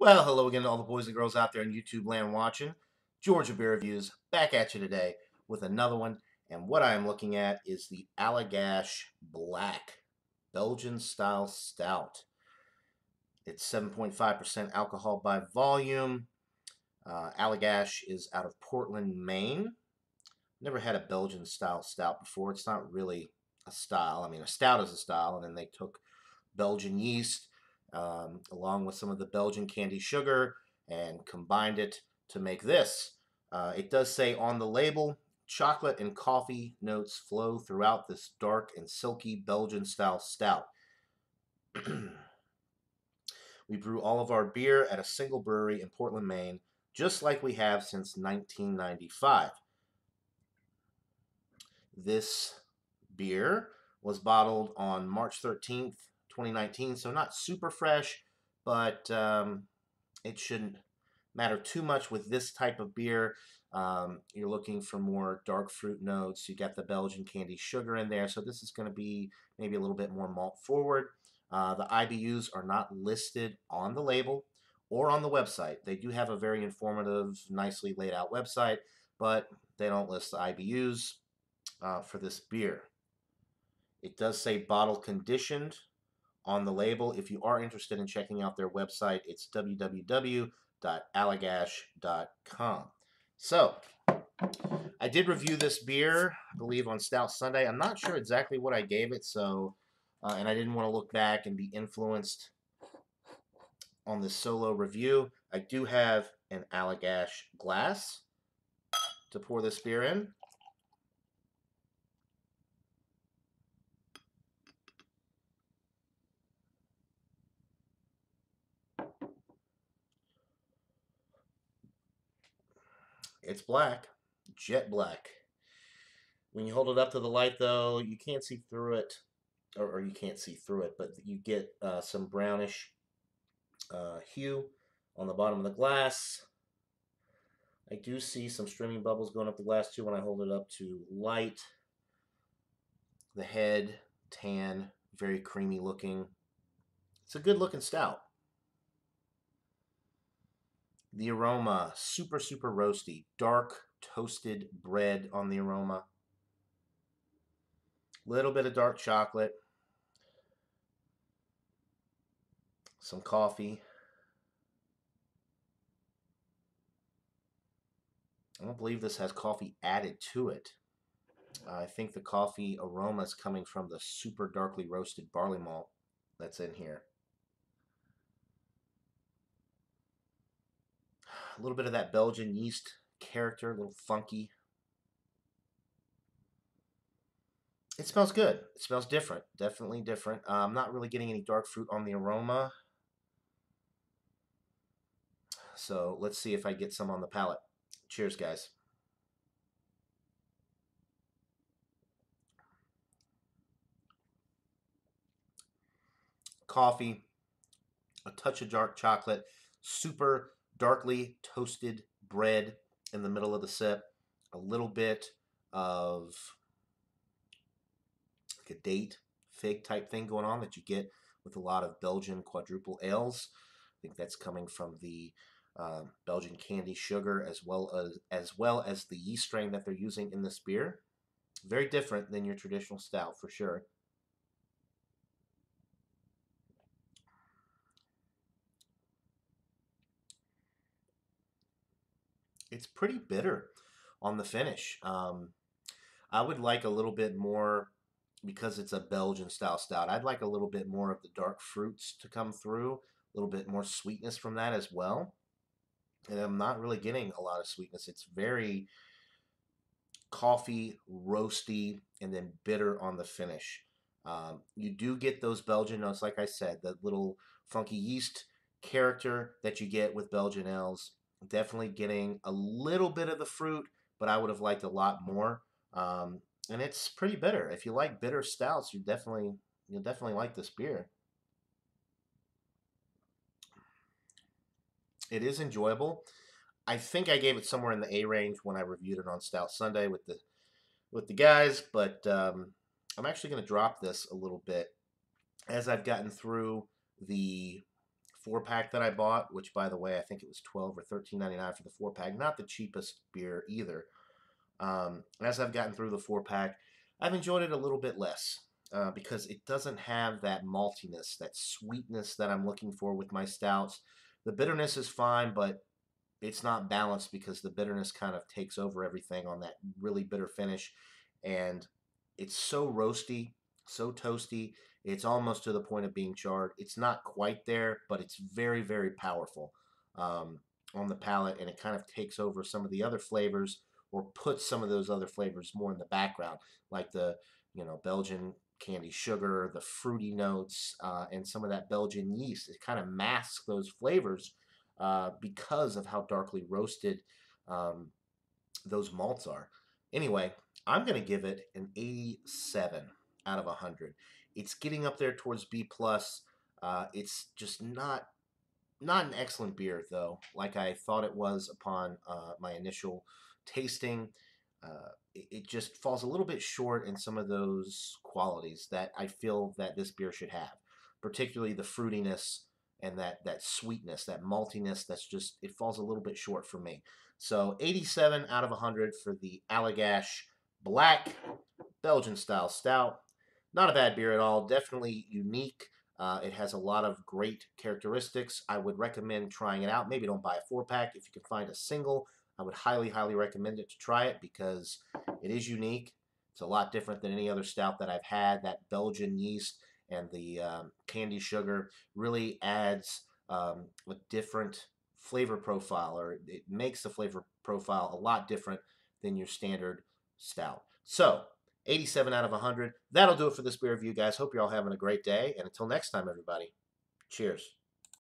Well, hello again to all the boys and girls out there in YouTube land watching. Georgia Beer Reviews back at you today with another one. And what I am looking at is the Allagash Black Belgian style stout. It's 7.5% alcohol by volume. Allagash is out of Portland, Maine. Never had a Belgian style stout before. It's not really a style. I mean, a stout is a style, and then they took Belgian yeast along with some of the Belgian candy sugar and combined it to make this. It does say on the label, chocolate and coffee notes flow throughout this dark and silky Belgian style stout. We brew all of our beer at a single brewery in Portland, Maine, just like we have since 1995. This beer was bottled on March 13th, 2019, so not super fresh, but it shouldn't matter too much with this type of beer. You're looking for more dark fruit notes. You got the Belgian candy sugar in there, so this is going to be maybe a little bit more malt forward. The IBUs are not listed on the label or on the website. They do have a very informative, nicely laid out website, but they don't list the IBUs for this beer. It does say bottle conditioned on the label. If you are interested in checking out their website, it's www.allagash.com. So, I did review this beer, I believe, on Stout Sunday. I'm not sure exactly what I gave it, so, and I didn't want to look back and be influenced on this solo review. I do have an Allagash glass to pour this beer in. It's black, jet black. When you hold it up to the light, though, you can't see through it, or you can't see through it, but you get some brownish hue on the bottom of the glass. I do see some streaming bubbles going up the glass, too, when I hold it up to light. The head, tan, very creamy looking. It's a good looking stout. The aroma, super, super roasty. Dark, toasted bread on the aroma. Little bit of dark chocolate. Some coffee. I don't believe this has coffee added to it. I think the coffee aroma is coming from the super darkly roasted barley malt that's in here. A little bit of that Belgian yeast character, a little funky. It smells good. It smells different. Definitely different. I'm not really getting any dark fruit on the aroma. So let's see if I get some on the palate. Cheers, guys. Coffee, a touch of dark chocolate, super darkly toasted bread in the middle of the sip, a little bit of like a date fig type thing going on that you get with a lot of Belgian quadruple ales. I think that's coming from the Belgian candy sugar as well as the yeast strain that they're using in this beer. Very different than your traditional stout for sure. It's pretty bitter on the finish. I would like a little bit more, because it's a Belgian style stout. I'd like a little bit more of the dark fruits to come through, a little bit more sweetness from that as well. And I'm not really getting a lot of sweetness. It's very coffee, roasty, and then bitter on the finish. You do get those Belgian notes, like I said, that little funky yeast character that you get with Belgian ales. Definitely getting a little bit of the fruit, but I would have liked a lot more. And it's pretty bitter. If you like bitter stouts, you'll definitely like this beer. It is enjoyable. I think I gave it somewhere in the A range when I reviewed it on Stout Sunday with the guys, but I'm actually going to drop this a little bit as I've gotten through the 4-pack that I bought, which, by the way, I think it was 12 or 13.99 for the 4-pack. Not the cheapest beer either. As I've gotten through the 4-pack, I've enjoyed it a little bit less because it doesn't have that maltiness, that sweetness that I'm looking for with my stouts. The bitterness is fine, but it's not balanced because the bitterness kind of takes over everything on that really bitter finish. And it's so roasty, so toasty. It's almost to the point of being charred. It's not quite there, but it's very, very powerful um, on the palate, and it kind of takes over some of the other flavors or puts some of those other flavors more in the background, like the Belgian candy sugar, the fruity notes, and some of that Belgian yeast. It kind of masks those flavors because of how darkly roasted um, those malts are. Anyway, I'm going to give it an 87 out of 100. It's getting up there towards B plus. It's just not an excellent beer though, like I thought it was upon my initial tasting. It just falls a little bit short in some of those qualities that I feel that this beer should have, particularly the fruitiness and that sweetness, that maltiness. That's just, it falls a little bit short for me. So 87 out of 100 for the Allagash Black Belgian style stout. Not a bad beer at all. Definitely unique. It has a lot of great characteristics. I would recommend trying it out. Maybe don't buy a 4-pack. If you can find a single, I would highly, highly recommend it to try it because it is unique. It's a lot different than any other stout that I've had. That Belgian yeast and the candy sugar really adds a different flavor profile, or it makes the flavor profile a lot different than your standard stout. So, 87 out of 100. That'll do it for this beer review, guys. Hope you're all having a great day. And until next time, everybody, cheers.